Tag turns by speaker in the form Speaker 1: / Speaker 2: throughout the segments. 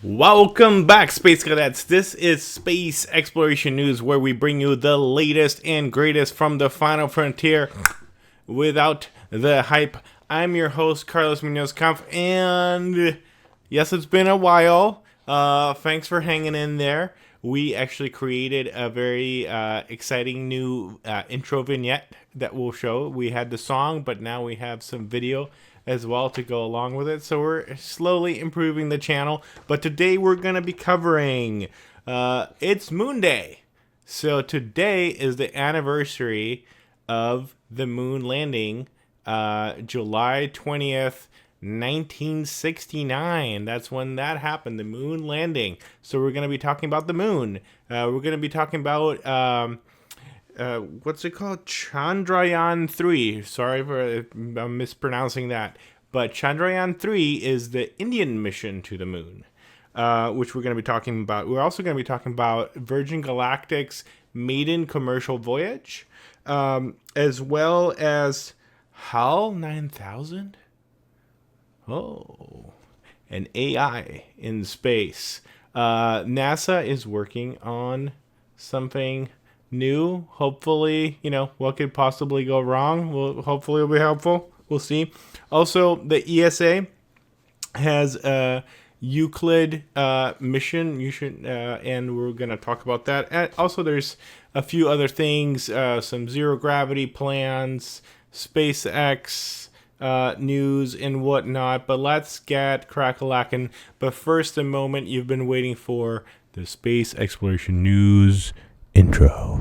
Speaker 1: Welcome back, Space Cadets. This is Space Exploration News, where we bring you the latest and greatest from the final frontier without the hype. I'm your host, Carlos Munoz Kampff, and yes, it's been a while. Thanks for hanging in there. We actually created a very exciting new intro vignette that we'll show. We had the song, but now we have some video as well to go along with it. So we're slowly improving the channel. But today we're going to be covering, it's Moon Day. So today is the anniversary of the moon landing, July 20th, 1969. That's when that happened, the moon landing. So we're going to be talking about the moon. We're going to be talking about what's it called? Chandrayaan-3. Sorry for mispronouncing that. But Chandrayaan-3 is the Indian mission to the moon, which we're going to be talking about. We're also going to be talking about Virgin Galactic's maiden commercial voyage, as well as HAL 9000. Oh, an AI in space. NASA is working on something new. Hopefully, what could possibly go wrong? Hopefully it'll be helpful. We'll see. Also, the ESA has a Euclid mission. And we're going to talk about that. And also, there's a few other things, some zero gravity plans, SpaceX news and whatnot. But let's get crack-a-lackin'. But first, the moment you've been waiting for, the Space Exploration News intro.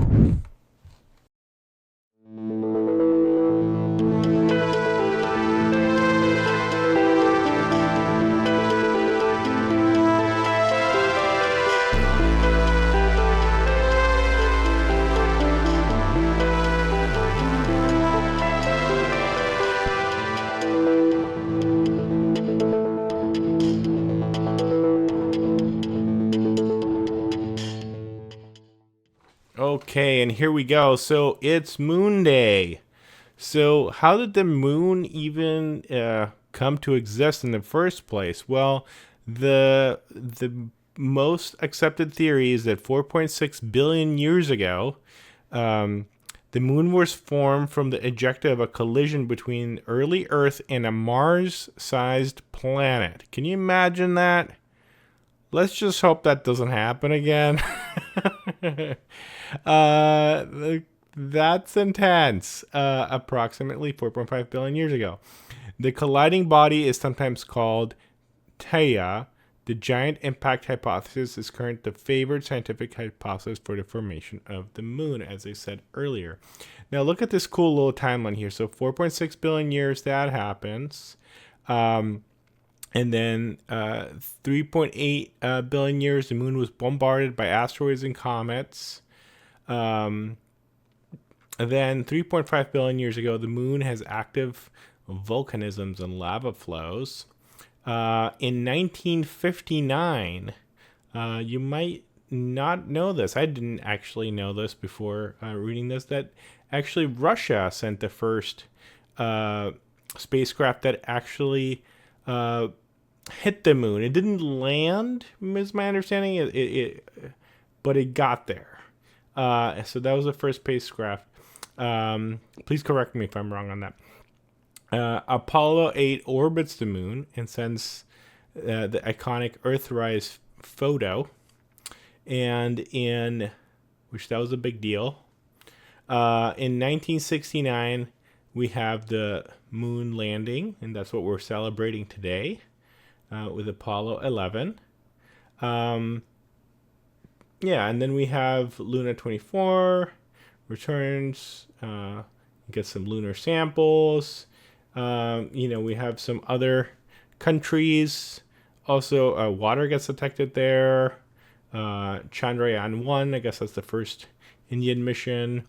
Speaker 1: Okay, and here we go. So it's Moon Day. So how did the moon even come to exist in the first place? Well, the most accepted theory is that 4.6 billion years ago, the moon was formed from the ejecta of a collision between early Earth and a Mars-sized planet. Can you imagine that? Let's just hope that doesn't happen again. That's intense. Approximately 4.5 billion years ago. The colliding body is sometimes called Theia. The giant impact hypothesis is currently the favored scientific hypothesis for the formation of the moon, as I said earlier. Now look at this cool little timeline here. So 4.6 billion years, that happens. And then 3.8 billion years, the moon was bombarded by asteroids and comets. Then 3.5 billion years ago, the moon has active volcanisms and lava flows. In 1959, you might not know this. I didn't actually know this before reading this, that actually Russia sent the first spacecraft that actually hit the moon. It didn't land, is my understanding, but it got there. So that was the first spacecraft. Please correct me if I'm wrong on that. Apollo 8 orbits the moon and sends the iconic Earthrise photo, and which that was a big deal. In 1969, we have the moon landing, and that's what we're celebrating today with Apollo 11. And then we have Luna 24 returns, get some lunar samples. We have some other countries. Also, water gets detected there. Chandrayaan-1, I guess that's the first Indian mission.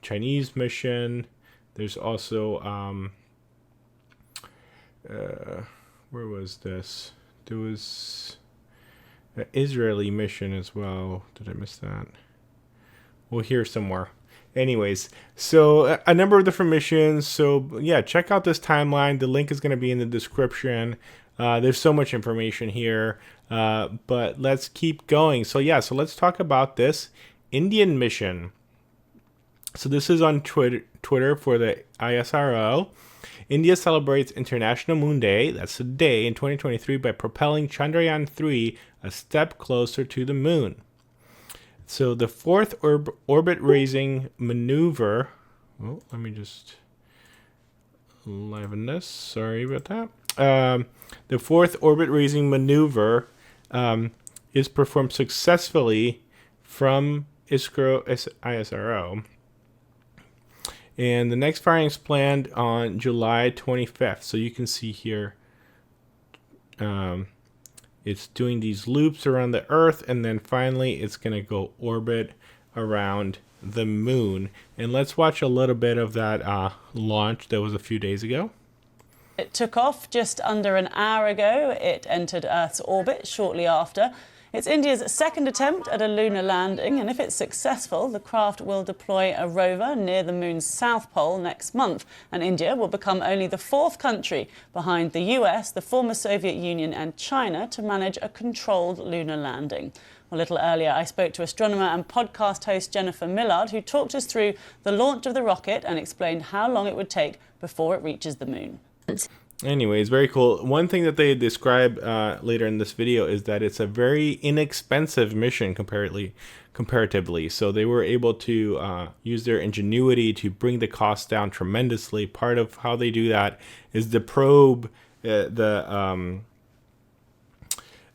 Speaker 1: Chinese mission. There's also, where was this? There was an Israeli mission as well. Did I miss that? Well, here somewhere. Anyways, so a number of different missions. So yeah, check out this timeline. The link is going to be in the description. There's so much information here, but let's keep going. So let's talk about this Indian mission. So this is on Twitter for the ISRO. India celebrates International Moon Day, that's the day, in 2023 by propelling Chandrayaan-3 a step closer to the moon. So the fourth orbit-raising maneuver... Oh, let me just liven this. Sorry about that. The fourth orbit-raising maneuver is performed successfully from ISRO. And the next firing is planned on July 25th. So you can see here, it's doing these loops around the Earth, and then finally it's going to go orbit around the moon. And let's watch a little bit of that launch that was a few days ago.
Speaker 2: It took off just under an hour ago. It entered Earth's orbit shortly after. It's India's second attempt at a lunar landing, and if it's successful, the craft will deploy a rover near the moon's south pole next month, and India will become only the fourth country behind the US, the former Soviet Union and China to manage a controlled lunar landing. A little earlier, I spoke to astronomer and podcast host Jennifer Millard, who talked us through the launch of the rocket and explained how long it would take before it reaches the moon.
Speaker 1: Anyways, very cool. One thing that they describe later in this video is that it's a very inexpensive mission comparatively. So they were able to use their ingenuity to bring the cost down tremendously. Part of how they do that is the probe, the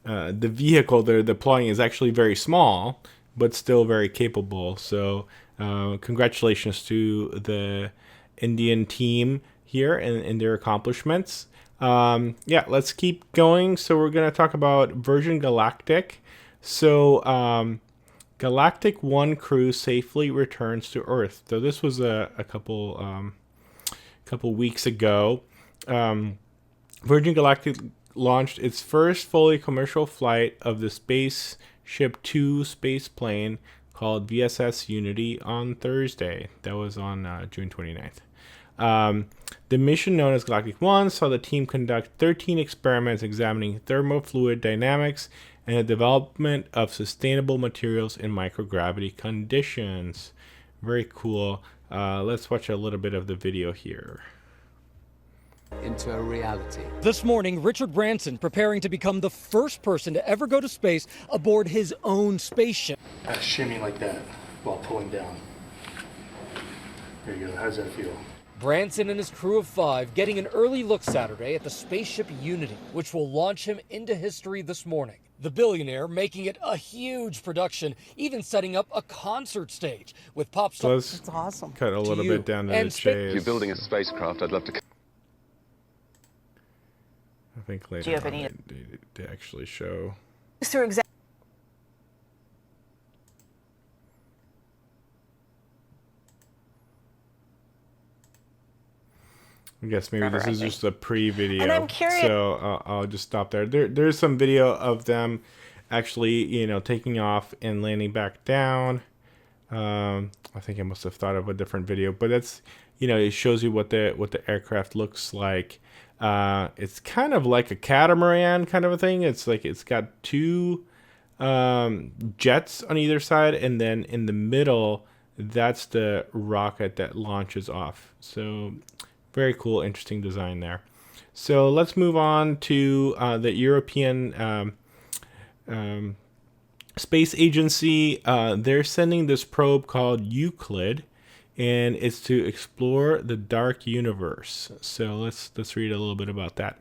Speaker 1: vehicle they're deploying is actually very small, but still very capable. So congratulations to the Indian team here and their accomplishments. Let's keep going. So we're going to talk about Virgin Galactic. So Galactic 1 crew safely returns to Earth. So this was a couple weeks ago. Virgin Galactic launched its first fully commercial flight of the Spaceship 2 space plane called VSS Unity on Thursday. That was on June 29th. The mission, known as Galactic 1, saw the team conduct 13 experiments examining thermofluid dynamics and the development of sustainable materials in microgravity conditions. Very cool. Let's watch a little bit of the video here.
Speaker 3: Into a reality.
Speaker 4: This morning, Richard Branson preparing to become the first person to ever go to space aboard his own spaceship.
Speaker 5: Shimmy like that while pulling down. There you go. How does that feel?
Speaker 4: Branson and his crew of 5 getting an early look Saturday at the Spaceship Unity, which will launch him into history this morning. The billionaire making it a huge production, even setting up a concert stage with pop stars.
Speaker 1: That's awesome. Cut a little bit down to the chase.
Speaker 6: If you're building a spacecraft, I'd love to...
Speaker 1: I think later on they actually show. I guess maybe this is just a pre-video.
Speaker 2: And I'm curious.
Speaker 1: So I'll just stop there. There's some video of them actually, taking off and landing back down. I think I must have thought of a different video, but that's, it shows you what the aircraft looks like. It's kind of like a catamaran kind of a thing. It's like it's got two jets on either side, and then in the middle, that's the rocket that launches off. So very cool, interesting design there. So let's move on to the European Space Agency. They're sending this probe called Euclid, and it's to explore the dark universe. So let's read a little bit about that.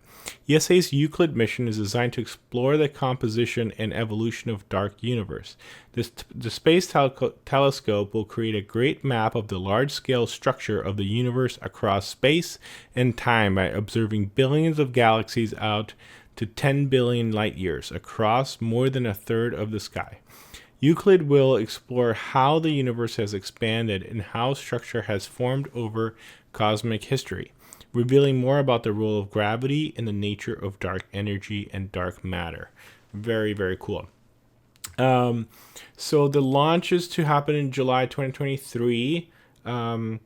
Speaker 1: ESA's Euclid mission is designed to explore the composition and evolution of dark universe. The Space Telescope will create a great map of the large-scale structure of the universe across space and time by observing billions of galaxies out to 10 billion light years across more than a third of the sky. Euclid will explore how the universe has expanded and how structure has formed over cosmic history, revealing more about the role of gravity and the nature of dark energy and dark matter. Very, very cool. So the launch is to happen in July 2023, and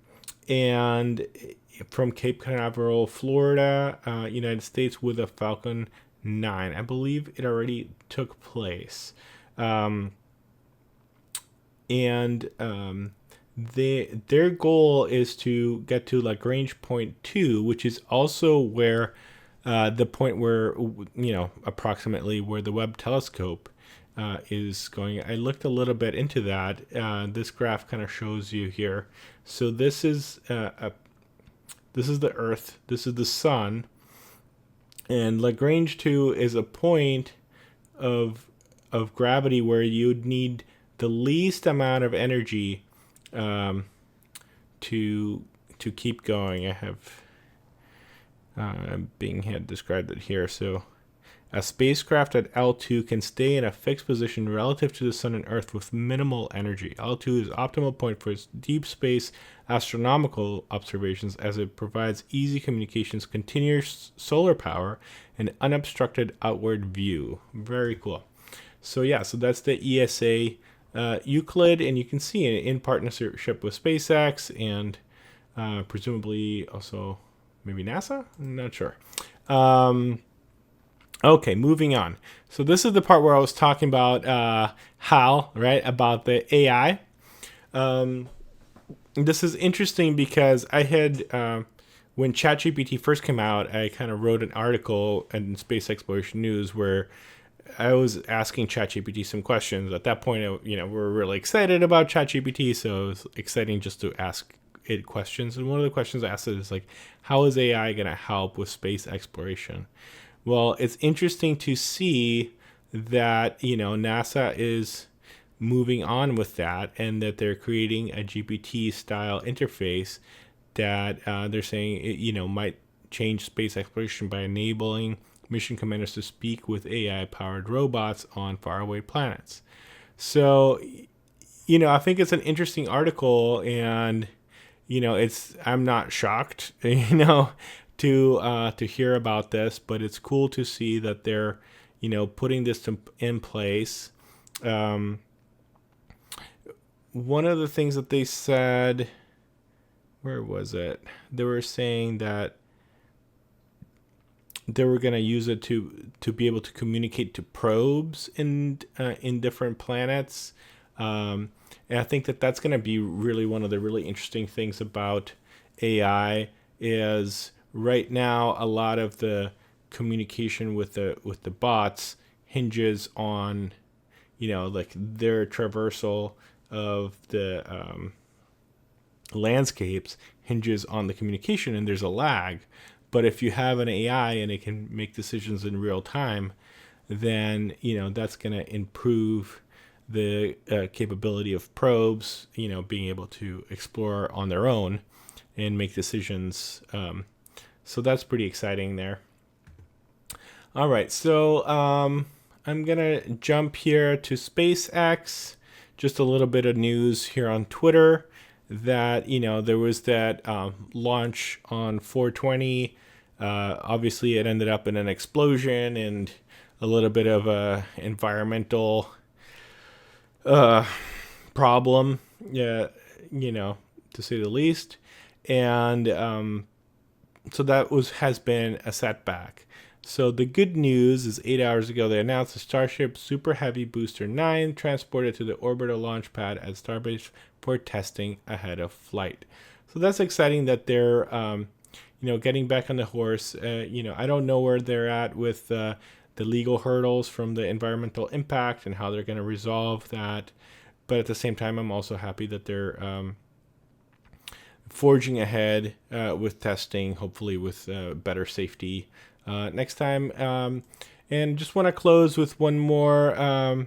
Speaker 1: from Cape Canaveral, Florida, United States, with a Falcon 9. I believe it already took place. Their goal is to get to Lagrange point 2, which is also where the point where, approximately where the Webb telescope is going. I looked a little bit into that. This graph kind of shows you here. So this is the Earth. This is the Sun, and Lagrange 2 is a point of gravity where you'd need the least amount of energy to keep going. I have Bing had described it here. So a spacecraft at L2 can stay in a fixed position relative to the Sun and Earth with minimal energy. L2 is optimal point for deep space astronomical observations as it provides easy communications, continuous solar power, and unobstructed outward view. Very cool. So yeah, so that's the ESA Euclid, and you can see it in partnership with SpaceX and presumably also maybe NASA? I'm not sure. Okay, moving on. So this is the part where I was talking about Hal, right, about the AI. This is interesting because I had, when ChatGPT first came out, I kind of wrote an article in Space Exploration News where I was asking ChatGPT some questions. At that point, we're really excited about ChatGPT, so it was exciting just to ask it questions. And one of the questions I asked it is how is AI going to help with space exploration? Well, it's interesting to see that, NASA is moving on with that, and that they're creating a GPT-style interface that they're saying, might change space exploration by enabling mission commanders to speak with AI-powered robots on faraway planets. So, I think it's an interesting article, and, I'm not shocked, to hear about this, but it's cool to see that they're, putting this in place. One of the things that they said, where was it? They were saying that they were going to use it to be able to communicate to probes in different planets. And I think that that's going to be really one of the really interesting things about AI is right now a lot of the communication with the bots hinges on, their traversal of the landscapes hinges on the communication, and there's a lag. But if you have an AI and it can make decisions in real time, then that's going to improve the capability of probes, being able to explore on their own and make decisions. So that's pretty exciting there. All right, so I'm going to jump here to SpaceX. Just a little bit of news here on Twitter that, there was that launch on 420. Obviously, it ended up in an explosion and a little bit of a environmental problem, to say the least. And so that has been a setback. So the good news is 8 hours ago, they announced the Starship Super Heavy Booster 9 transported to the orbital launch pad at Starbase for testing ahead of flight. So that's exciting that they're, getting back on the horse. I don't know where they're at with the legal hurdles from the environmental impact and how they're going to resolve that. But at the same time, I'm also happy that they're forging ahead with testing, hopefully with better safety next time. And just want to close with one more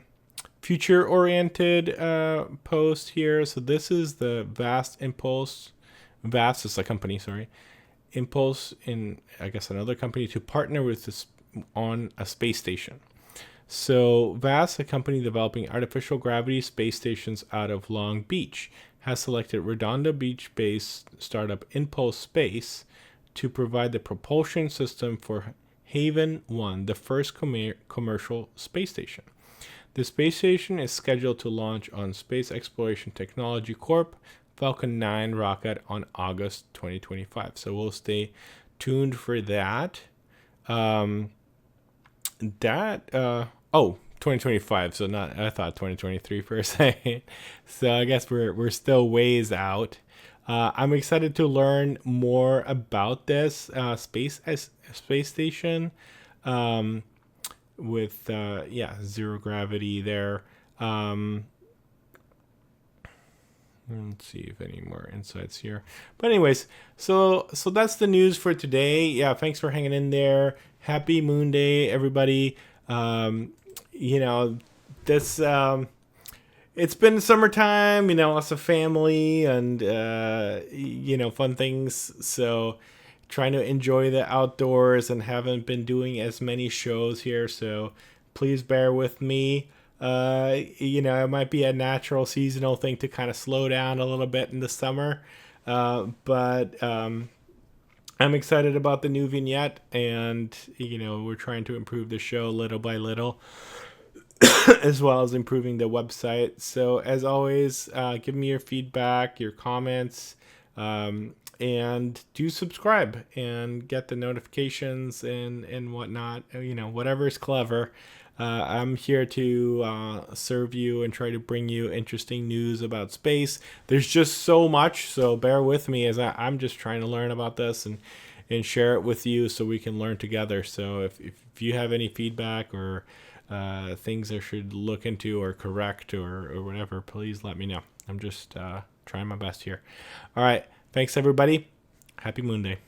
Speaker 1: future-oriented post here. So this is the Vast Impulse. Vast is a company, sorry. Impulse in, I guess, another company to partner with this on a space station. So Vast, a company developing artificial gravity space stations out of Long Beach, has selected Redondo Beach-based startup Impulse Space to provide the propulsion system for Haven 1, the first commercial space station. The space station is scheduled to launch on Space Exploration Technology Corp. Falcon 9 rocket on August 2025. So we'll stay tuned for that. that 2025. So not, I thought 2023 for a second. So I guess we're still ways out. I'm excited to learn more about this space station with zero gravity there. Let's see if any more insights here. But anyways, so that's the news for today. Yeah, thanks for hanging in there. Happy Moon Day, everybody. This it's been summertime, lots of family and fun things. So trying to enjoy the outdoors and haven't been doing as many shows here. So please bear with me. It might be a natural seasonal thing to kind of slow down a little bit in the summer. But I'm excited about the new vignette, and, we're trying to improve the show little by little, as well as improving the website. So as always, give me your feedback, your comments, and do subscribe and get the notifications and whatnot, whatever is clever. I'm here to serve you and try to bring you interesting news about space. There's just so much, so bear with me as I'm just trying to learn about this and share it with you so we can learn together. So if you have any feedback or things I should look into or correct or whatever, please let me know. I'm just trying my best here. All right. Thanks, everybody. Happy Moon Day.